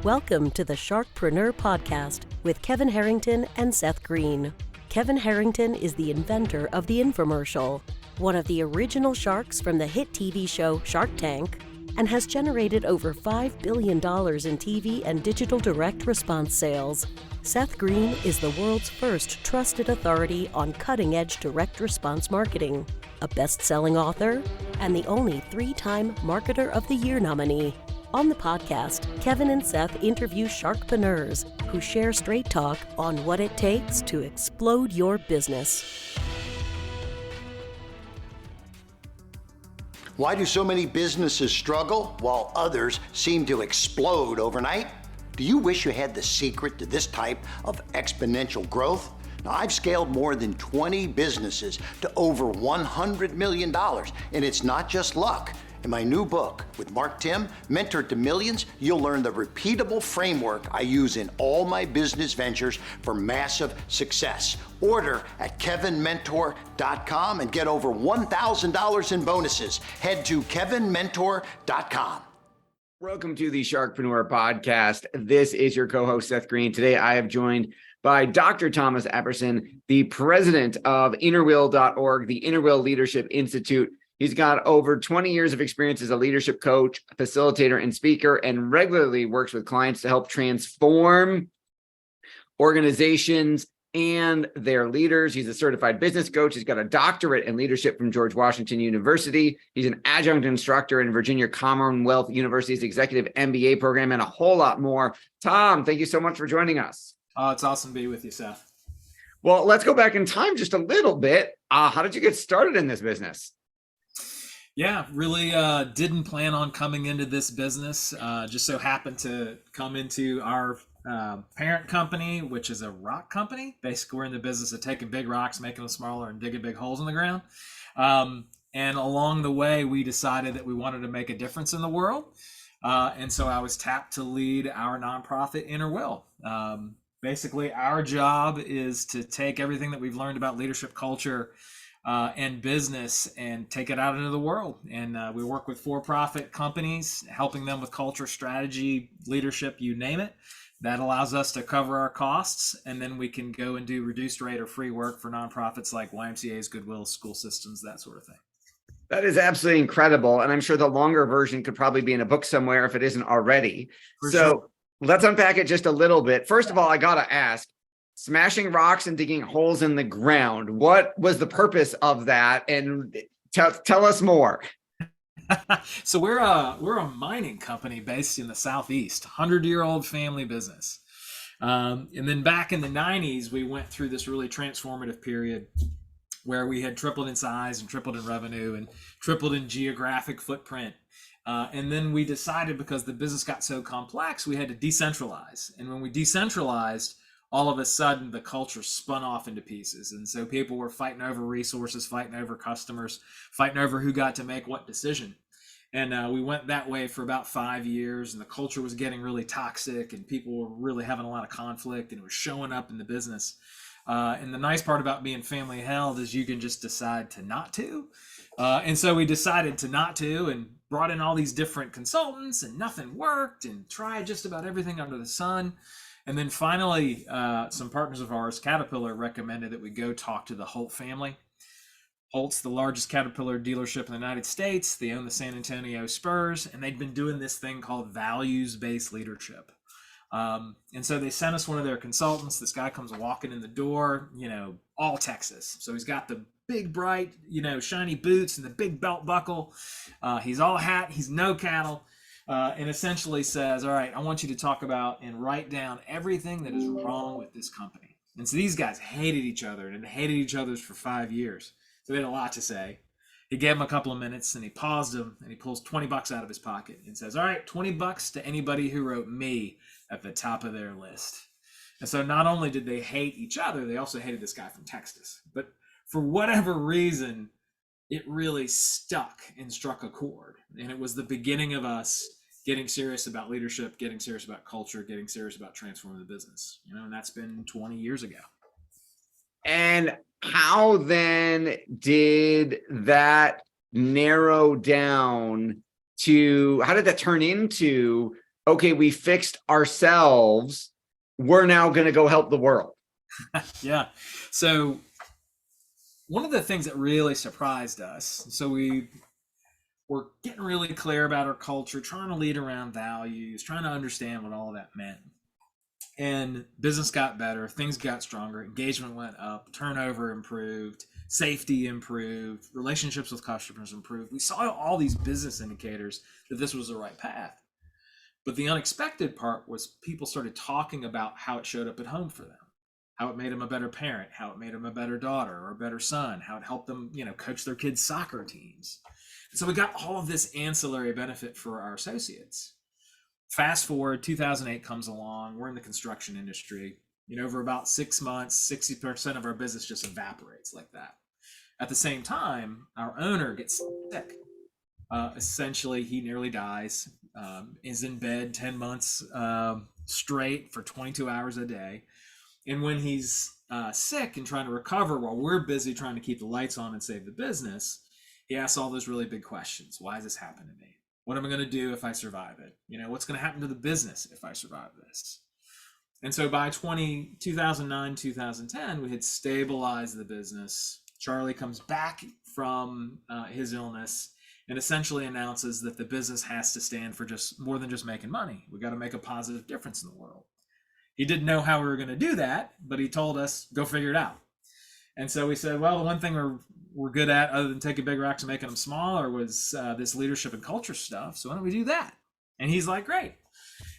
Welcome to the Sharkpreneur podcast with Kevin Harrington and Seth Greene. Kevin Harrington is the inventor of the infomercial, one of the original sharks from the hit TV show Shark Tank, and has generated over $5 billion in TV and digital direct response sales. Seth Greene is the world's first trusted authority on cutting-edge direct response marketing, a best-selling author, and the only 3-time Marketer of the Year nominee. On the podcast, Kevin and Seth interview sharkpreneurs who share straight talk on what it takes to explode your business. Why do so many businesses struggle while others seem to explode overnight? Do you wish you had the secret to this type of exponential growth? Now, I've scaled more than 20 businesses to over $100 million, and it's not just luck. In my new book with Mark Tim, Mentor to Millions, you'll learn the repeatable framework I use in all my business ventures for massive success. Order at kevinmentor.com and get over $1,000 in bonuses. Head to kevinmentor.com. Welcome to the Sharkpreneur podcast. This is your co-host, Seth Greene. Today, I have joined by Dr. Tom Epperson, the president of InnerWill.org, the InnerWill Leadership Institute. He's got over 20 years of experience as a leadership coach, facilitator, and speaker, and regularly works with clients to help transform organizations and their leaders. He's a certified business coach. He's got a doctorate in leadership from George Washington University. He's an adjunct instructor in Virginia Commonwealth University's executive MBA program, and a whole lot more. Tom, thank you so much for joining us. It's awesome to be with you, Seth. Well, let's go back in time just a little bit. How did you get started in this business? Yeah, really didn't plan on coming into this business. Just so happened to come into our parent company, which is a rock company. Basically, we're in the business of taking big rocks, making them smaller, and digging big holes in the ground. And along the way, we decided that we wanted to make a difference in the world. And so I was tapped to lead our nonprofit, InnerWill. Basically, our job is to take everything that we've learned about leadership culture and business and take it out into the world. And we work with for-profit companies, helping them with culture, strategy, leadership, you name it. That allows us to cover our costs, and then we can go and do reduced rate or free work for nonprofits like YMCA's, Goodwill, school systems, that sort of thing. That is absolutely incredible. And I'm sure the longer version could probably be in a book somewhere if it isn't already. For so sure. Let's unpack it just a little bit. First of all, I got to ask, smashing rocks and digging holes in the ground, what was the purpose of that? And tell us more. So we're a mining company based in the Southeast, 100-year-old family business. And then back in the 90s, we went through this really transformative period where we had tripled in size and tripled in revenue and tripled in geographic footprint. And then we decided, because the business got so complex, we had to decentralize. And when we decentralized, all of a sudden the culture spun off into pieces. And so people were fighting over resources, fighting over customers, fighting over who got to make what decision. And we went that way for about 5 years, and the culture was getting really toxic, and people were really having a lot of conflict, and it was showing up in the business. And the nice part about being family held is you can just decide to not to. And so we decided to not to, and brought in all these different consultants, and nothing worked, and tried just about everything under the sun. And then finally, some partners of ours, Caterpillar, recommended that we go talk to the Holt family. Holt's the largest Caterpillar dealership in the United States. They own the San Antonio Spurs, and they'd been doing this thing called values-based leadership. And so they sent us one of their consultants. This guy comes walking in the door, all Texas. So he's got the big, bright, shiny boots and the big belt buckle. He's all hat. He's no cattle. And essentially says, all right, I want you to talk about and write down everything that is wrong with this company. And so these guys hated each other and hated each other for 5 years. So they had a lot to say. He gave him a couple of minutes, and he paused him, and he pulls $20 out of his pocket and says, all right, $20 to anybody who wrote me at the top of their list. And so not only did they hate each other, they also hated this guy from Texas. But for whatever reason, it really stuck and struck a chord. And it was the beginning of us getting serious about leadership, getting serious about culture, getting serious about transforming the business. And that's been 20 years ago. And how then did that narrow down to, how did that turn into okay, we fixed ourselves, we're now going to go help the world. Yeah. So one of the things that really surprised us, so we were getting really clear about our culture, trying to lead around values, trying to understand what all of that meant. And business got better, things got stronger, engagement went up, turnover improved, safety improved, relationships with customers improved. We saw all these business indicators that this was the right path. But the unexpected part was people started talking about how it showed up at home for them, how it made them a better parent, how it made them a better daughter or a better son, how it helped them, coach their kids' soccer teams. And so we got all of this ancillary benefit for our associates. Fast forward, 2008 comes along. We're in the construction industry. Over about 6 months, 60% of our business just evaporates like that. At the same time, our owner gets sick. Essentially, he nearly dies, is in bed 10 months straight for 22 hours a day. And when he's sick and trying to recover while we're busy trying to keep the lights on and save the business, he asks all those really big questions. Why does this happen to me? What am I going to do if I survive it? What's going to happen to the business if I survive this? And so by 2009, 2010, we had stabilized the business. Charlie comes back from his illness and essentially announces that the business has to stand for just more than just making money. We got to make a positive difference in the world. He didn't know how we were going to do that, but he told us, go figure it out. And so we said, well, the one thing we're good at other than taking big rocks and making them smaller was this leadership and culture stuff. So why don't we do that? And he's like, great.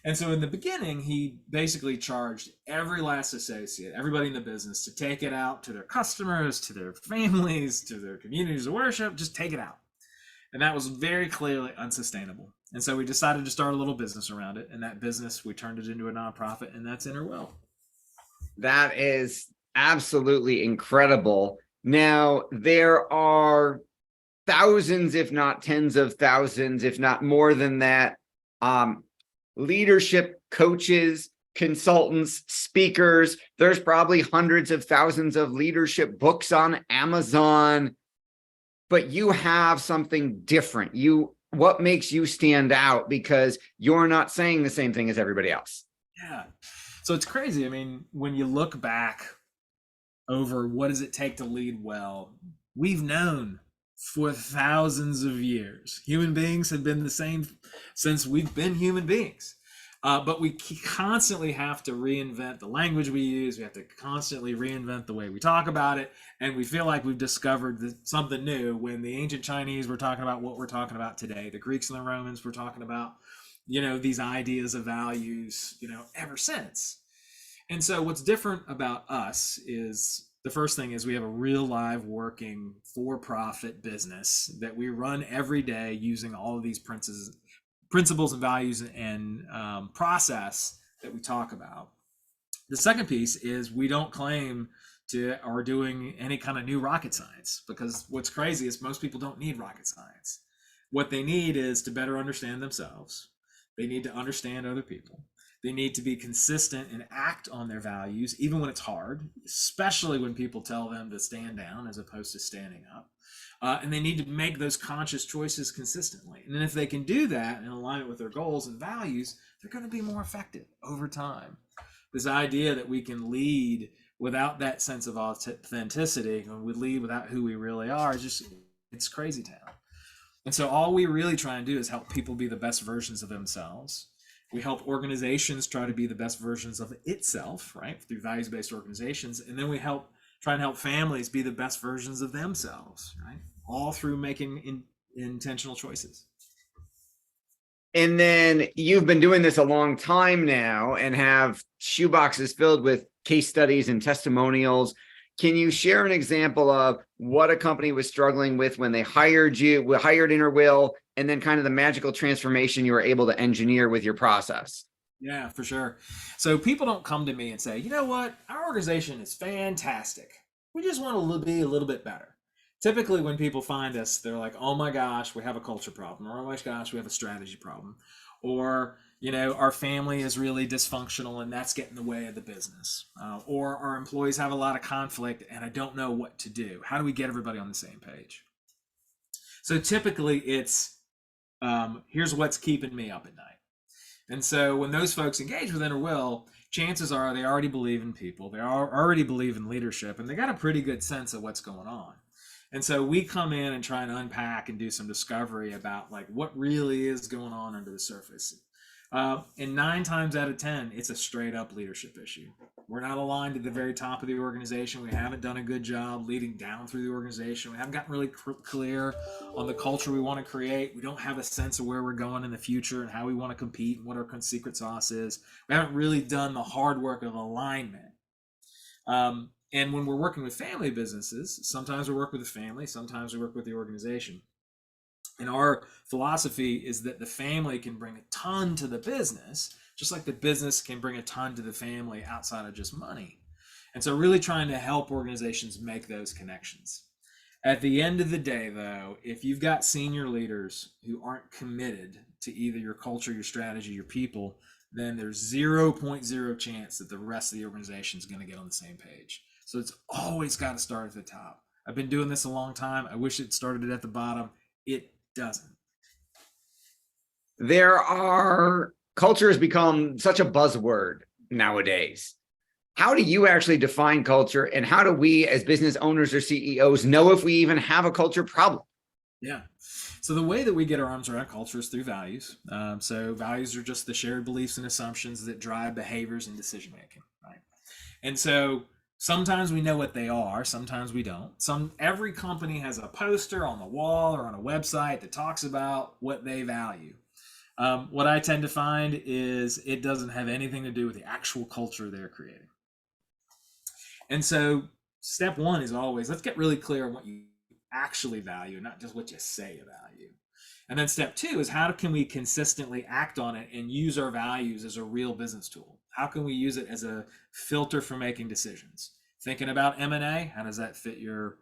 And so in the beginning, he basically charged every last associate, everybody in the business, to take it out to their customers, to their families, to their communities of worship, just take it out. And that was very clearly unsustainable. And so we decided to start a little business around it. And that business, we turned it into a nonprofit, and that's InnerWill. That is absolutely incredible. Now, there are thousands, if not tens of thousands, if not more than that, leadership coaches, consultants, speakers. There's probably hundreds of thousands of leadership books on Amazon, but you have something different. What makes you stand out? Because you're not saying the same thing as everybody else. Yeah. So it's crazy. I mean, when you look back over what does it take to lead well, we've known for thousands of years. Human beings have been the same since we've been human beings. But we constantly have to reinvent the language we use. We have to constantly reinvent the way we talk about it. And we feel like we've discovered something new when the ancient Chinese were talking about what we're talking about today. The Greeks and the Romans were talking about, these ideas of values, ever since. And so what's different about us is the first thing is we have a real live working for-profit business that we run every day using all of these principles and values and process that we talk about. The second piece is we don't claim to are doing any kind of new rocket science, because what's crazy is most people don't need rocket science. What they need is to better understand themselves. They need to understand other people. They need to be consistent and act on their values, even when it's hard, especially when people tell them to stand down as opposed to standing up. And they need to make those conscious choices consistently. And then if they can do that in alignment with their goals and values, they're going to be more effective over time. This idea that we can lead without that sense of authenticity, and we lead without who we really are, it's crazy town. And so all we really try and do is help people be the best versions of themselves. We help organizations try to be the best versions of itself, right, through values-based organizations. And then we try and help families be the best versions of themselves, right, all through making intentional choices. And then you've been doing this a long time now and have shoeboxes filled with case studies and testimonials. Can you share an example of what a company was struggling with when they hired InnerWill, and then kind of the magical transformation you were able to engineer with your process? Yeah, for sure. So people don't come to me and say, you know what, our organization is fantastic. We just want to be a little bit better. Typically when people find us, they're like, oh my gosh, we have a culture problem, or oh my gosh, we have a strategy problem, or our family is really dysfunctional and that's getting in the way of the business, or our employees have a lot of conflict and I don't know what to do. How do we get everybody on the same page? So typically it's, here's what's keeping me up at night. And so when those folks engage with InnerWill, chances are they already believe in people, they already believe in leadership, and they got a pretty good sense of what's going on. And so we come in and try and unpack and do some discovery about like what really is going on under the surface. And 9 times out of 10, it's a straight up leadership issue. We're not aligned at the very top of the organization. We haven't done a good job leading down through the organization. We haven't gotten really clear on the culture we want to create. We don't have a sense of where we're going in the future and how we want to compete and what our secret sauce is. We haven't really done the hard work of alignment. And when we're working with family businesses, sometimes we work with the family, sometimes we work with the organization. And our philosophy is that the family can bring a ton to the business, just like the business can bring a ton to the family outside of just money. And so really trying to help organizations make those connections. At the end of the day, though, if you've got senior leaders who aren't committed to either your culture, your strategy, your people, then there's 0.0 chance that the rest of the organization is going to get on the same page. So it's always got to start at the top. I've been doing this a long time. I wish it started at the bottom. It doesn't. Culture has become such a buzzword nowadays. How do you actually define culture, and how do we as business owners or CEOs know if we even have a culture problem? Yeah. So the way that we get our arms around culture is through values. So values are just the shared beliefs and assumptions that drive behaviors and decision making, right? And so sometimes we know what they are, sometimes we don't. Every company has a poster on the wall or on a website that talks about what they value. What I tend to find is it doesn't have anything to do with the actual culture they're creating. And so step one is always, let's get really clear on what you actually value, not just what you say you value. And then step two is, how can we consistently act on it and use our values as a real business tool? How can we use it as a filter for making decisions? Thinking about M&A, how does that fit your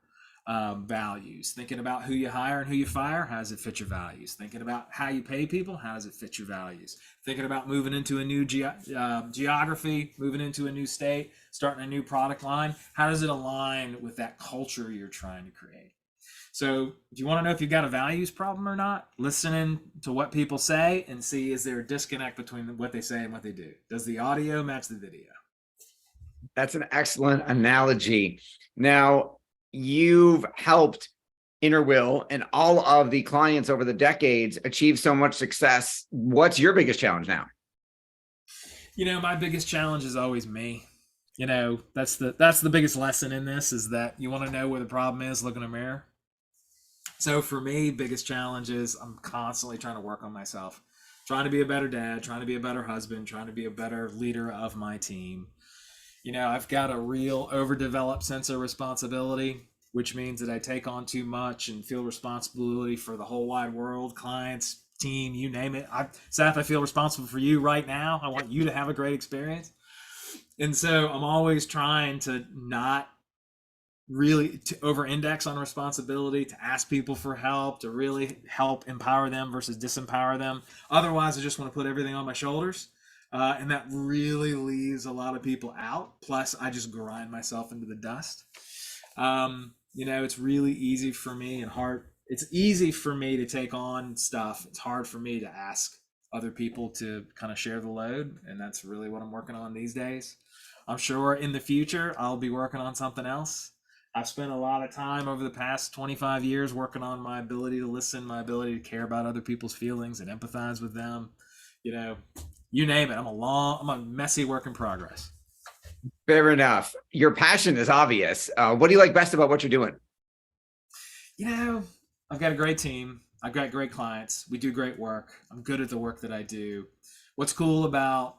values? Thinking about who you hire and who you fire, how does it fit your values? Thinking about how you pay people, how does it fit your values? Thinking about moving into a new geography, moving into a new state, starting a new product line, how does it align with that culture you're trying to create? So if you want to know if you've got a values problem or not, listen to what people say and see, is there a disconnect between what they say and what they do? Does the audio match the video? That's an excellent analogy. Now, you've helped InnerWill and all of the clients over the decades achieve so much success. What's your biggest challenge now? My biggest challenge is always me. That's the biggest lesson in this, is that you want to know where the problem is, look in a mirror. So for me, biggest challenge is I'm constantly trying to work on myself, trying to be a better dad, trying to be a better husband, trying to be a better leader of my team. I've got a real overdeveloped sense of responsibility, which means that I take on too much and feel responsibility for the whole wide world, clients, team, you name it. Seth, I feel responsible for you right now. I want you to have a great experience. And so I'm always trying to not really to over-index on responsibility, to ask people for help, to really help empower them versus disempower them. Otherwise, I just want to put everything on my shoulders. And that really leaves a lot of people out. Plus, I just grind myself into the dust. It's really easy for me and hard. It's easy for me to take on stuff. It's hard for me to ask other people to kind of share the load. And that's really what I'm working on these days. I'm sure in the future, I'll be working on something else. I've spent a lot of time over the past 25 years working on my ability to listen, my ability to care about other people's feelings and empathize with them. You name it. I'm a messy work in progress. Fair enough. Your passion is obvious. What do you like best about what you're doing? I've got a great team. I've got great clients. We do great work. I'm good at the work that I do. What's cool about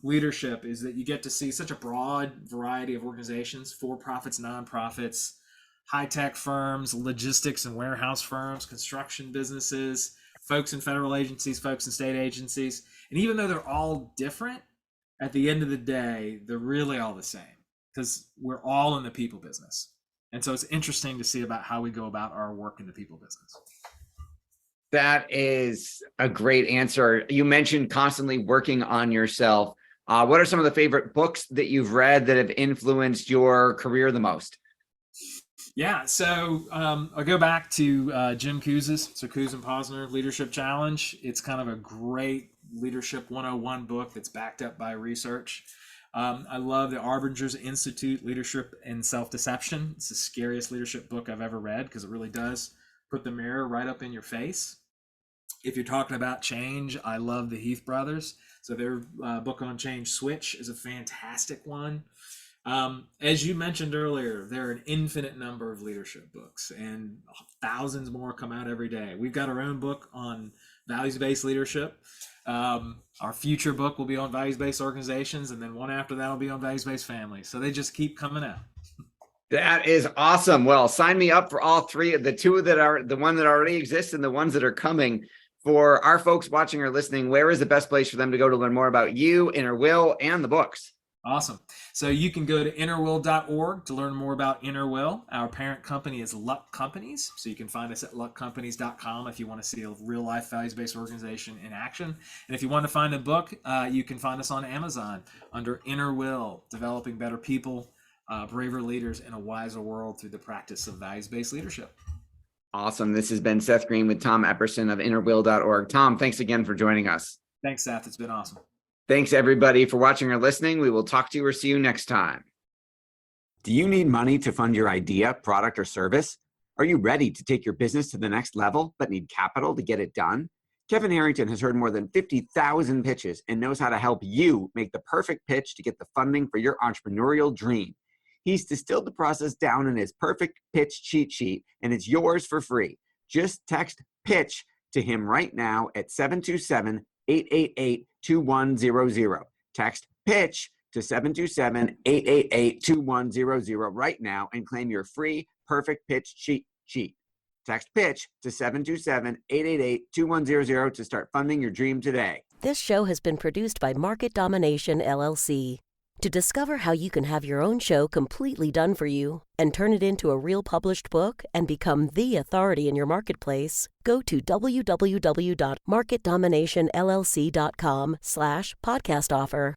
leadership is that you get to see such a broad variety of organizations, for-profits, nonprofits, high-tech firms, logistics and warehouse firms, construction businesses, folks in federal agencies, folks in state agencies. And even though they're all different, at the end of the day, they're really all the same, because we're all in the people business. And so it's interesting to see about how we go about our work in the people business. That is a great answer. You mentioned constantly working on yourself. What are some of the favorite books that you've read that have influenced your career the most? Yeah, so I'll go back to Jim Kouz's, so Kouz and Posner Leadership Challenge. It's kind of a great Leadership 101 book that's backed up by research. I love the Arbinger's Institute, Leadership and Self-Deception. It's the scariest leadership book I've ever read because it really does put the mirror right up in your face. If you're talking about change, I love the Heath brothers. So their book on change, Switch, is a fantastic one. As you mentioned earlier, there are an infinite number of leadership books, and thousands more come out every day. We've got our own book on values-based leadership. Our future book will be on values-based organizations, and then one after that will be on values-based families. So they just keep coming out. That is awesome. Well, sign me up for all three of the two that are the one that already exists and the ones that are coming. For our folks watching or listening, where is the best place for them to go to learn more about you, InnerWill, and the books? Awesome. So you can go to InnerWill.org to learn more about InnerWill. Our parent company is Luck Companies. So you can find us at luckcompanies.com if you want to see a real life values-based organization in action. And if you want to find a book, you can find us on Amazon under InnerWill, Developing Better People, Braver Leaders in a Wiser World Through the Practice of Values-Based Leadership. Awesome. This has been Seth Greene with Tom Epperson of InnerWill.org. Tom, thanks again for joining us. Thanks, Seth. It's been awesome. Thanks, everybody, for watching or listening. We will talk to you or see you next time. Do you need money to fund your idea, product, or service? Are you ready to take your business to the next level but need capital to get it done? Kevin Harrington has heard more than 50,000 pitches and knows how to help you make the perfect pitch to get the funding for your entrepreneurial dream. He's distilled the process down in his perfect pitch cheat sheet, and it's yours for free. Just text PITCH to him right now at 727-888-2100. Text PITCH to 727-888-2100 right now and claim your free perfect pitch cheat sheet. Text PITCH to 727-888-2100 to start funding your dream today. This show has been produced by Market Domination, LLC. To discover how you can have your own show completely done for you and turn it into a real published book and become the authority in your marketplace, go to www.marketdominationllc.com/podcast offer.